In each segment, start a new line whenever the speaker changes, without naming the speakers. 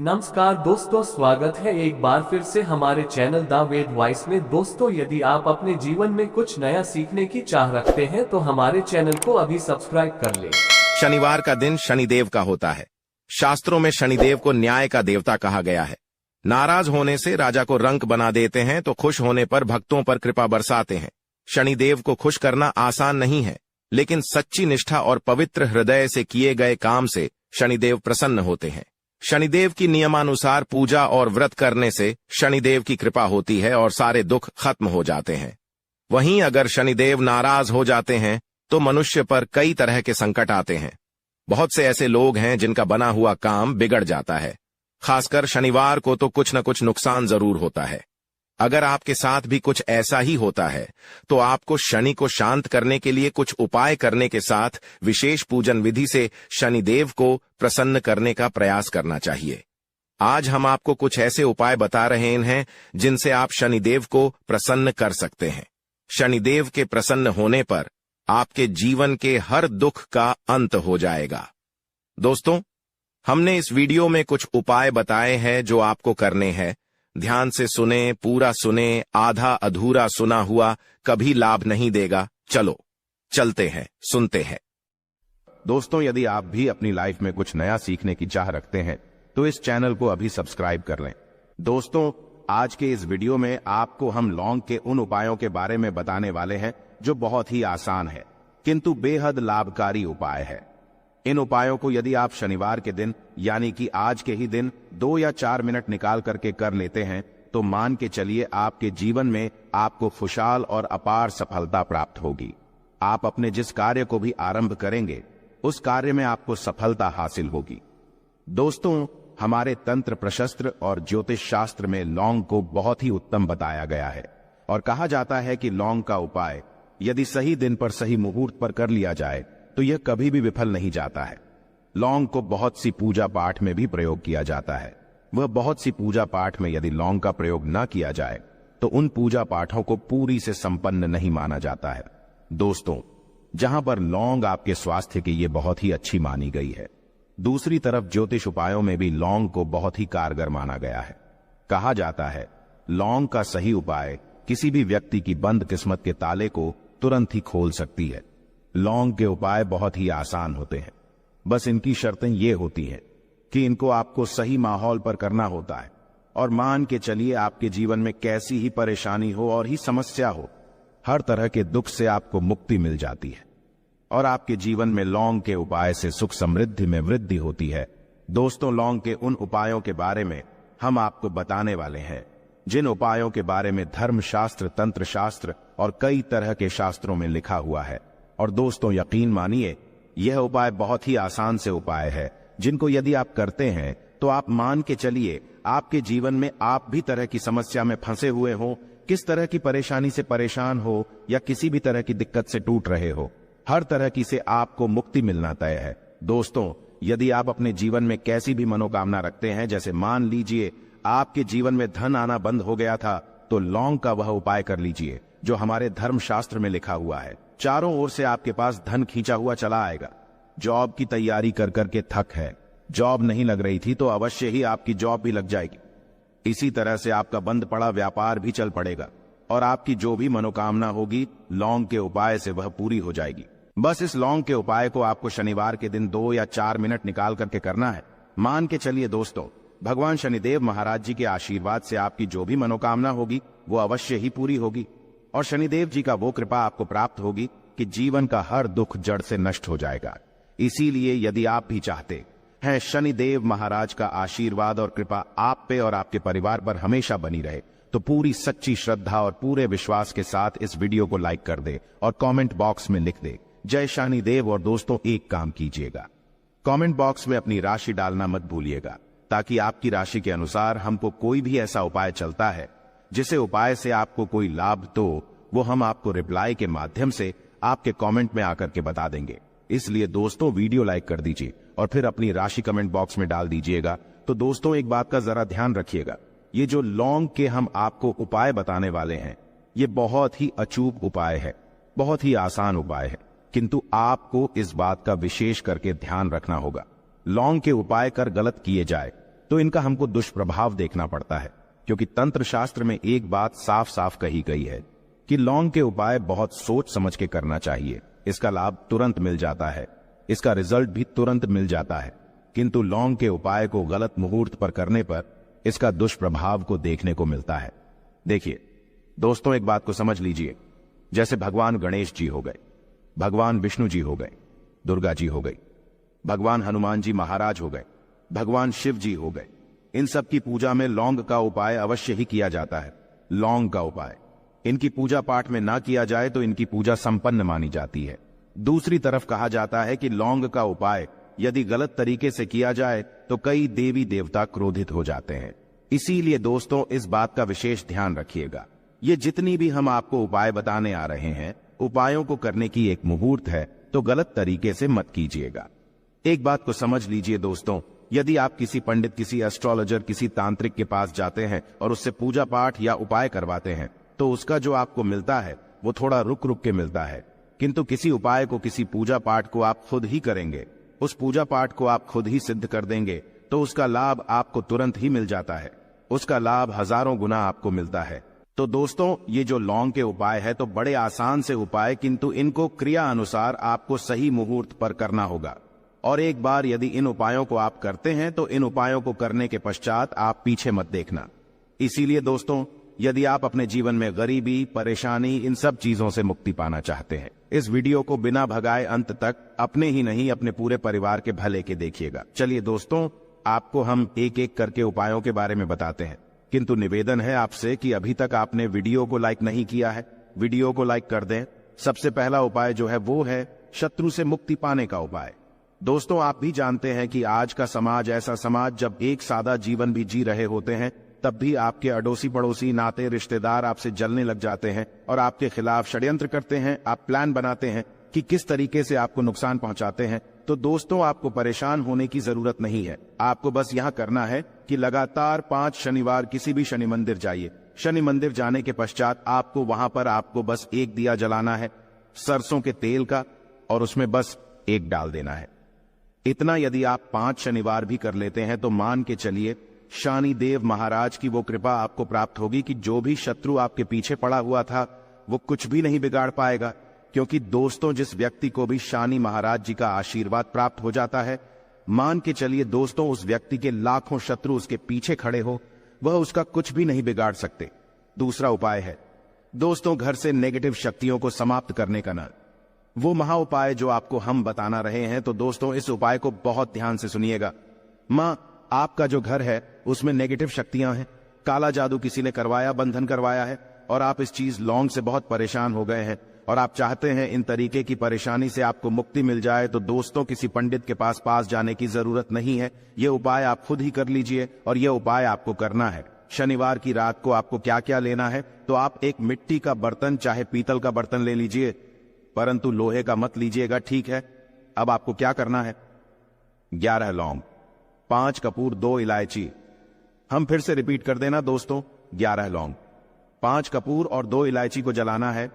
नमस्कार दोस्तों, स्वागत है एक बार फिर से हमारे चैनल द वेद वॉइस में। दोस्तों, यदि आप अपने जीवन में कुछ नया सीखने की चाह रखते हैं तो हमारे चैनल को अभी सब्सक्राइब कर लें।
शनिवार का दिन शनिदेव का होता है। शास्त्रों में शनिदेव को न्याय का देवता कहा गया है। नाराज होने से राजा को रंक बना देते हैं तो खुश होने पर भक्तों पर कृपा बरसाते हैं। शनिदेव को खुश करना आसान नहीं है, लेकिन सच्ची निष्ठा और पवित्र हृदय से किए गए काम से शनिदेव प्रसन्न होते हैं। शनिदेव की नियमानुसार पूजा और व्रत करने से शनिदेव की कृपा होती है और सारे दुख खत्म हो जाते हैं। वहीं अगर शनिदेव नाराज हो जाते हैं तो मनुष्य पर कई तरह के संकट आते हैं। बहुत से ऐसे लोग हैं जिनका बना हुआ काम बिगड़ जाता है। खासकर शनिवार को तो कुछ न कुछ नुकसान जरूर होता है। अगर आपके साथ भी कुछ ऐसा ही होता है तो आपको शनि को शांत करने के लिए कुछ उपाय करने के साथ विशेष पूजन विधि से शनिदेव को प्रसन्न करने का प्रयास करना चाहिए। आज हम आपको कुछ ऐसे उपाय बता रहे हैं जिनसे आप शनिदेव को प्रसन्न कर सकते हैं। शनिदेव के प्रसन्न होने पर आपके जीवन के हर दुख का अंत हो जाएगा। दोस्तों, हमने इस वीडियो में कुछ उपाय बताए हैं जो आपको करने हैं। ध्यान से सुने, पूरा सुने, आधा अधूरा सुना हुआ कभी लाभ नहीं देगा। चलो चलते हैं, सुनते हैं।
दोस्तों, यदि आप भी अपनी लाइफ में कुछ नया सीखने की चाह रखते हैं तो इस चैनल को अभी सब्सक्राइब कर लें। दोस्तों, आज के इस वीडियो में आपको हम लौंग के उन उपायों के बारे में बताने वाले हैं जो बहुत ही आसान है किंतु बेहद लाभकारी उपाय है। इन उपायों को यदि आप शनिवार के दिन यानी कि आज के ही दिन 2 या 4 मिनट निकाल करके कर लेते हैं तो मान के चलिए आपके जीवन में आपको खुशहाल और अपार सफलता प्राप्त होगी। आप अपने जिस कार्य को भी आरंभ करेंगे उस कार्य में आपको सफलता हासिल होगी। दोस्तों, हमारे तंत्र प्रशस्त्र और ज्योतिष शास्त्र में लौंग को बहुत ही उत्तम बताया गया है और कहा जाता है कि लौंग का उपाय यदि सही दिन पर सही मुहूर्त पर कर लिया जाए तो यह कभी भी विफल नहीं जाता है। लौंग को बहुत सी पूजा पाठ में भी प्रयोग किया जाता है। वह बहुत सी पूजा पाठ में यदि लौंग का प्रयोग न किया जाए तो उन पूजा पाठों को पूरी से संपन्न नहीं माना जाता है। दोस्तों, जहां पर लौंग आपके स्वास्थ्य के लिए बहुत ही अच्छी मानी गई है, दूसरी तरफ ज्योतिष उपायों में भी लौंग को बहुत ही कारगर माना गया है। कहा जाता है लौंग का सही उपाय किसी भी व्यक्ति की बंद किस्मत के ताले को तुरंत ही खोल सकती है। लौंग के उपाय बहुत ही आसान होते हैं, बस इनकी शर्तें ये होती हैं कि इनको आपको सही माहौल पर करना होता है और मान के चलिए आपके जीवन में कैसी ही परेशानी हो और ही समस्या हो, हर तरह के दुख से आपको मुक्ति मिल जाती है और आपके जीवन में लौंग के उपाय से सुख समृद्धि में वृद्धि होती है। दोस्तों, लौंग के उन उपायों के बारे में हम आपको बताने वाले हैं जिन उपायों के बारे में धर्मशास्त्र, तंत्र शास्त्र और कई तरह के शास्त्रों में लिखा हुआ है। और दोस्तों, यकीन मानिए यह उपाय बहुत ही आसान से उपाय है जिनको यदि आप करते हैं तो आप मान के चलिए आपके जीवन में आप भी तरह की समस्या में फंसे हुए हो, किस तरह की परेशानी से परेशान हो या किसी भी तरह की दिक्कत से टूट रहे हो, हर तरह की से आपको मुक्ति मिलना तय है। दोस्तों, यदि आप अपने जीवन में कैसी भी मनोकामना रखते हैं, जैसे मान लीजिए आपके जीवन में धन आना बंद हो गया था, तो लौंग का वह उपाय कर लीजिए जो हमारे धर्मशास्त्र में लिखा हुआ है। चारों ओर से आपके पास धन खींचा हुआ चला आएगा। जॉब की तैयारी कर करके थक है, जॉब नहीं लग रही थी तो अवश्य ही आपकी जॉब भी लग जाएगी। इसी तरह से आपका बंद पड़ा व्यापार भी चल पड़ेगा और आपकी जो भी मनोकामना होगी लौंग के उपाय से वह पूरी हो जाएगी। बस इस लौंग के उपाय को आपको शनिवार के दिन 2 या 4 मिनट निकाल करके करना है। मान के चलिए दोस्तों, भगवान शनिदेव महाराज जी के आशीर्वाद से आपकी जो भी मनोकामना होगी वो अवश्य ही पूरी होगी और शनिदेव जी का वो कृपा आपको प्राप्त होगी कि जीवन का हर दुख जड़ से नष्ट हो जाएगा। इसीलिए यदि आप भी चाहते हैं शनिदेव महाराज का आशीर्वाद और कृपा आप पे और आपके परिवार पर हमेशा बनी रहे, तो पूरी सच्ची श्रद्धा और पूरे विश्वास के साथ इस वीडियो को लाइक कर दे और कमेंट बॉक्स में लिख दे जय शनिदेव। और दोस्तों, एक काम कीजिएगा, कमेंट बॉक्स में अपनी राशि डालना मत भूलिएगा, ताकि आपकी राशि के अनुसार हमको कोई भी ऐसा उपाय चलता है जिसे उपाय से आपको कोई लाभ तो वो हम आपको रिप्लाई के माध्यम से आपके कमेंट में आकर के बता देंगे। इसलिए दोस्तों, वीडियो लाइक कर दीजिए और फिर अपनी राशि कमेंट बॉक्स में डाल दीजिएगा। तो दोस्तों, एक बात का जरा ध्यान रखिएगा, ये जो लौंग के हम आपको उपाय बताने वाले हैं ये बहुत ही अचूक उपाय है, बहुत ही आसान उपाय है, किंतु आपको इस बात का विशेष करके ध्यान रखना होगा। लौंग के उपाय कर गलत किए जाए तो इनका हमको दुष्प्रभाव देखना पड़ता है, क्योंकि तंत्र शास्त्र में एक बात साफ साफ कही गई है कि लौंग के उपाय बहुत सोच समझ के करना चाहिए। इसका लाभ तुरंत मिल जाता है, इसका रिजल्ट भी तुरंत मिल जाता है, किंतु लौंग के उपाय को गलत मुहूर्त पर करने पर इसका दुष्प्रभाव को देखने को मिलता है। देखिए दोस्तों, एक बात को समझ लीजिए, जैसे भगवान गणेश जी हो गए, भगवान विष्णु जी हो गए, दुर्गा जी हो गई, भगवान हनुमान जी महाराज हो गए, भगवान शिव जी हो गए, इन सब की पूजा में लौंग का उपाय अवश्य ही किया जाता है। लौंग का उपाय इनकी पूजा पाठ में ना किया जाए तो इनकी पूजा संपन्न मानी जाती है। दूसरी तरफ कहा जाता है कि लौंग का उपाय यदि गलत तरीके से किया जाए तो कई देवी देवता क्रोधित हो जाते हैं। इसीलिए दोस्तों, इस बात का विशेष ध्यान रखिएगा। ये जितनी भी हम आपको उपाय बताने आ रहे हैं, उपायों को करने की एक मुहूर्त है, तो गलत तरीके से मत कीजिएगा। एक बात को समझ लीजिए दोस्तों, यदि आप किसी पंडित, किसी एस्ट्रोलॉजर, किसी तांत्रिक के पास जाते हैं और उससे पूजा पाठ या उपाय करवाते हैं, तो उसका जो आपको मिलता है वो थोड़ा रुक रुक के मिलता है। किंतु किसी उपाय को, किसी पूजा पाठ को आप खुद ही करेंगे, उस पूजा पाठ को आप खुद ही सिद्ध कर देंगे, तो उसका लाभ आपको तुरंत ही मिल जाता है, उसका लाभ हजारों गुना आपको मिलता है। तो दोस्तों, ये जो लौंग के उपाय है तो बड़े आसान से उपाय, किंतु इनको क्रिया अनुसार आपको सही मुहूर्त पर करना होगा। और एक बार यदि इन उपायों को आप करते हैं तो इन उपायों को करने के पश्चात आप पीछे मत देखना। इसीलिए दोस्तों, यदि आप अपने जीवन में गरीबी, परेशानी, इन सब चीजों से मुक्ति पाना चाहते हैं, इस वीडियो को बिना भगाए अंत तक अपने ही नहीं अपने पूरे परिवार के भले के देखिएगा। चलिए दोस्तों, आपको हम एक एक करके उपायों के बारे में बताते हैं, किंतु निवेदन है आपसे कि अभी तक आपने वीडियो को लाइक नहीं किया है, वीडियो को लाइक कर दें। सबसे पहला उपाय जो है वो है शत्रु से मुक्ति पाने का उपाय। दोस्तों, आप भी जानते हैं कि आज का समाज ऐसा समाज, जब एक सादा जीवन भी जी रहे होते हैं तब भी आपके अड़ोसी पड़ोसी, नाते रिश्तेदार आपसे जलने लग जाते हैं और आपके खिलाफ षड्यंत्र करते हैं। आप प्लान बनाते हैं कि किस तरीके से आपको नुकसान पहुंचाते हैं। तो दोस्तों, आपको परेशान होने की जरूरत नहीं है। आपको बस यहां करना है कि लगातार 5 शनिवार किसी भी शनि मंदिर जाइए। शनि मंदिर जाने के पश्चात आपको वहां पर आपको बस एक दिया जलाना है सरसों के तेल का, और उसमें बस एक डाल देना है। इतना यदि आप 5 शनिवार भी कर लेते हैं तो मान के चलिए शनिदेव महाराज की वो कृपा आपको प्राप्त होगी कि जो भी शत्रु आपके पीछे पड़ा हुआ था वो कुछ भी नहीं बिगाड़ पाएगा। क्योंकि दोस्तों, जिस व्यक्ति को भी शनि महाराज जी का आशीर्वाद प्राप्त हो जाता है, मान के चलिए दोस्तों, उस व्यक्ति के लाखों शत्रु उसके पीछे खड़े हो, वह उसका कुछ भी नहीं बिगाड़ सकते। दूसरा उपाय है दोस्तों, घर से नेगेटिव शक्तियों को समाप्त करने का ना वो महा उपाय जो आपको हम बताना रहे हैं। तो दोस्तों, इस उपाय को बहुत ध्यान से सुनिएगा। मां, आपका जो घर है उसमें नेगेटिव शक्तियां हैं, काला जादू किसी ने करवाया, बंधन करवाया है, और आप इस चीज लौंग से बहुत परेशान हो गए हैं और आप चाहते हैं इन तरीके की परेशानी से आपको मुक्ति मिल जाए। तो दोस्तों, किसी पंडित के पास जाने की जरूरत नहीं है। यह उपाय आप खुद ही कर लीजिए, और यह उपाय आपको करना है। शनिवार की रात को आपको क्या क्या लेना है, तो आप एक मिट्टी का बर्तन, चाहे पीतल का बर्तन ले लीजिए, परंतु लोहे का मत लीजिएगा, ठीक है। अब आपको क्या करना है, 11 लौंग, 5 कपूर, 2 इलायची। हम फिर से रिपीट कर देना दोस्तों, 11 लौंग, 5 कपूर और 2 इलायची को जलाना है।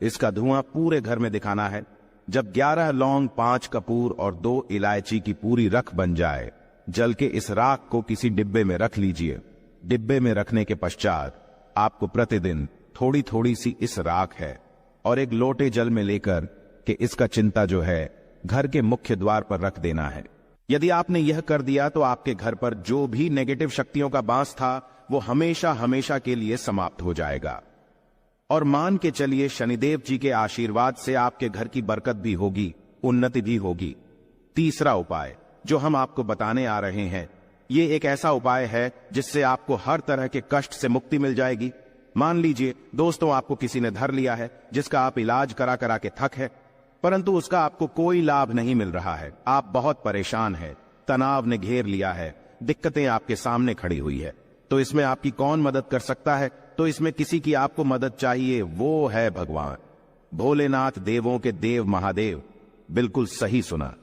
इसका धुआं पूरे घर में दिखाना है। जब 11 लौंग, 5 कपूर और 2 इलायची की पूरी रख बन जाए, जल के इस राख को किसी डिब्बे में रख लीजिए। डिब्बे में रखने के पश्चात आपको प्रतिदिन थोड़ी थोड़ी सी इस राख है और एक लोटे जल में लेकर के इसका चिंता जो है घर के मुख्य द्वार पर रख देना है। यदि आपने यह कर दिया तो आपके घर पर जो भी नेगेटिव शक्तियों का बांस था वो हमेशा हमेशा के लिए समाप्त हो जाएगा। और मान के चलिए शनिदेव जी के आशीर्वाद से आपके घर की बरकत भी होगी, उन्नति भी होगी। तीसरा उपाय जो हम आपको बताने आ रहे हैं, ये एक ऐसा उपाय है जिससे आपको हर तरह के कष्ट से मुक्ति मिल जाएगी। मान लीजिए दोस्तों, आपको किसी ने धर लिया है जिसका आप इलाज करा करा के थक है, परंतु उसका आपको कोई लाभ नहीं मिल रहा है। आप बहुत परेशान हैं, तनाव ने घेर लिया है, दिक्कतें आपके सामने खड़ी हुई है। तो इसमें आपकी कौन मदद कर सकता है? तो इसमें किसी की आपको मदद चाहिए, वो है भगवान भोलेनाथ, देवों के देव महादेव। बिल्कुल सही सुना।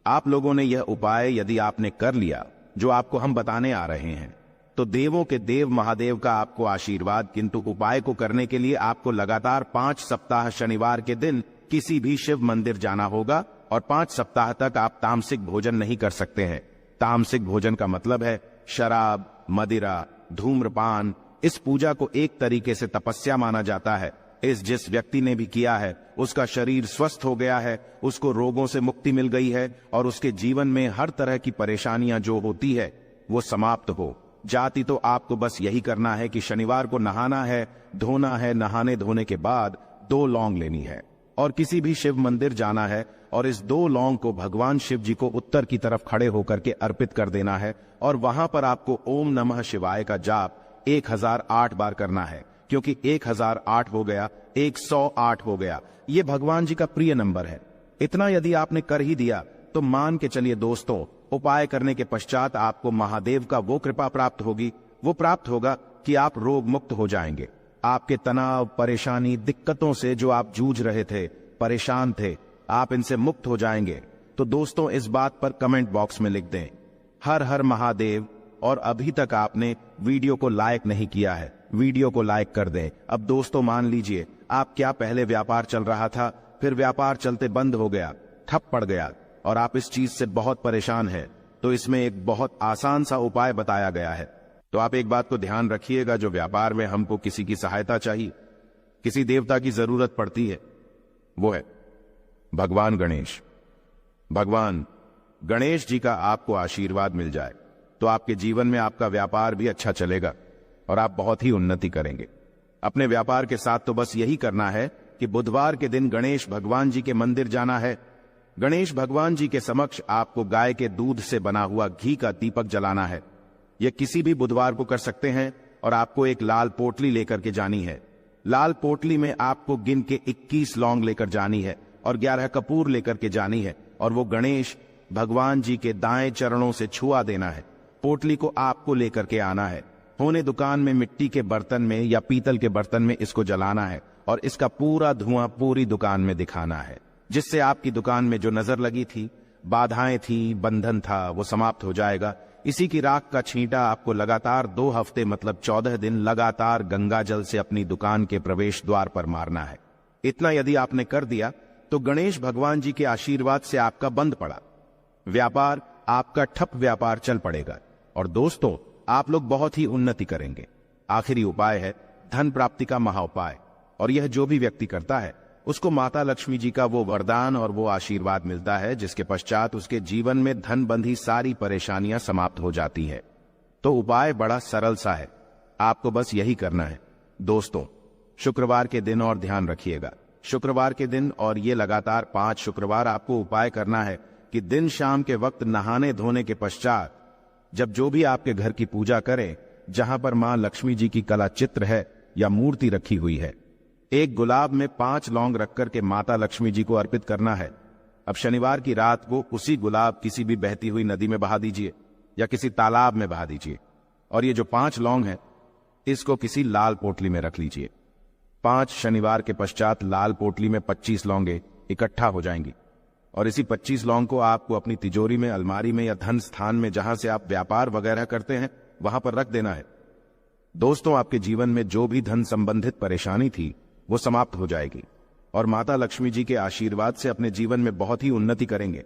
आप लोगों ने यह उपाय यदि आपने कर लिया जो आपको हम बताने आ रहे हैं, तो देवों के देव महादेव का आपको आशीर्वाद। किंतु उपाय को करने के लिए आपको लगातार 5 सप्ताह शनिवार के दिन किसी भी शिव मंदिर जाना होगा और 5 सप्ताह तक आप तामसिक भोजन नहीं कर सकते हैं। तामसिक भोजन का मतलब है शराब, मदिरा, धूम्रपान, इस पूजा को एक तरीके से तपस्या माना जाता है। जिस व्यक्ति ने भी किया है उसका शरीर स्वस्थ हो गया है, उसको रोगों से मुक्ति मिल गई है और उसके जीवन में हर तरह की परेशानियां जो होती है वो समाप्त हो जाती। तो आपको बस यही करना है कि शनिवार को नहाना है, धोना है, नहाने धोने के बाद 2 लौंग लेनी है और किसी भी शिव मंदिर जाना है और इस 2 लौंग को भगवान शिव जी को उत्तर की तरफ खड़े होकर के अर्पित कर देना है और वहां पर आपको ओम नमः शिवाय का जाप 1008 बार करना है, क्योंकि 1008 हो गया, 108 हो गया, ये भगवान जी का प्रिय नंबर है। इतना यदि आपने कर ही दिया तो मान के चलिए दोस्तों, उपाय करने के पश्चात आपको महादेव का वो कृपा प्राप्त होगी, वो प्राप्त होगा कि आप रोग मुक्त हो जाएंगे। आपके तनाव, परेशानी, दिक्कतों से जो आप जूझ रहे थे, परेशान थे, आप इनसे मुक्त हो जाएंगे। तो दोस्तों इस बात पर कमेंट बॉक्स में लिख दें हर हर महादेव। और अभी तक आपने वीडियो को लाइक नहीं किया है, वीडियो को लाइक कर दें। अब दोस्तों मान लीजिए आप क्या पहले व्यापार चल रहा था, फिर व्यापार चलते बंद हो गया, ठप पड़ गया और आप इस चीज से बहुत परेशान हैं, तो इसमें एक बहुत आसान सा उपाय बताया गया है। तो आप एक बात को ध्यान रखिएगा, जो व्यापार में हमको किसी की सहायता चाहिए, किसी देवता की जरूरत पड़ती है, वो है भगवान गणेश। भगवान गणेश जी का आपको आशीर्वाद मिल जाए तो आपके जीवन में आपका व्यापार भी अच्छा चलेगा और आप बहुत ही उन्नति करेंगे। अपने व्यापार के साथ तो बस यही करना है कि बुधवार के दिन गणेश भगवान जी के मंदिर जाना है। गणेश भगवान जी के समक्ष आपको गाय के दूध से बना हुआ घी का दीपक जलाना है। यह किसी भी बुधवार को कर सकते हैं और आपको एक लाल पोटली लेकर के जानी है। लाल पोटली में आपको गिन के 21 लौंग लेकर जानी है और 11 कपूर लेकर के जानी है और वो गणेश भगवान जी के दाएं चरणों से छुआ देना है। पोटली को आपको लेकर के आना है। होने दुकान में मिट्टी के बर्तन में या पीतल के बर्तन में इसको जलाना है और इसका पूरा धुआं पूरी दुकान में दिखाना है, जिससे आपकी दुकान में जो नजर लगी थी, बाधाएं थी, बंधन था, वो समाप्त हो जाएगा। इसी की राख का छींटा आपको लगातार 2 हफ्ते मतलब 14 दिन लगातार गंगा जल से अपनी दुकान के प्रवेश द्वार पर मारना है। इतना यदि आपने कर दिया तो गणेश भगवान जी के आशीर्वाद से आपका बंद पड़ा व्यापार, आपका ठप व्यापार चल पड़ेगा और दोस्तों आप लोग बहुत ही उन्नति करेंगे। आखिरी उपाय है धन प्राप्ति का महा उपाय, और यह जो भी व्यक्ति करता है उसको माता लक्ष्मी जी का वो वरदान और वो आशीर्वाद मिलता है, जिसके पश्चात उसके जीवन में धन बंधी सारी परेशानियां समाप्त हो जाती है। तो उपाय बड़ा सरल सा है, आपको बस यही करना है। दोस्तों शुक्रवार के दिन और ध्यान रखिएगा, शुक्रवार के दिन और ये लगातार 5 शुक्रवार आपको उपाय करना है कि दिन शाम के वक्त नहाने धोने के पश्चात जब जो भी आपके घर की पूजा करें, जहां पर मां लक्ष्मी जी की कला चित्र है या मूर्ति रखी हुई है, एक गुलाब में 5 लौंग रखकर के माता लक्ष्मी जी को अर्पित करना है। अब शनिवार की रात को उसी गुलाब किसी भी बहती हुई नदी में बहा दीजिए या किसी तालाब में बहा दीजिए और ये जो 5 लौंग है इसको किसी लाल पोटली में रख लीजिए। 5 शनिवार के पश्चात लाल पोटली में 25 लौंगे इकट्ठा हो जाएंगी और इसी 25 लौंग को आपको अपनी तिजोरी में, अलमारी में या धन स्थान में जहां से आप व्यापार वगैरह करते हैं वहां पर रख देना है। दोस्तों आपके जीवन में जो भी धन संबंधित परेशानी थी वो समाप्त हो जाएगी और माता लक्ष्मी जी के आशीर्वाद से अपने जीवन में बहुत ही उन्नति करेंगे।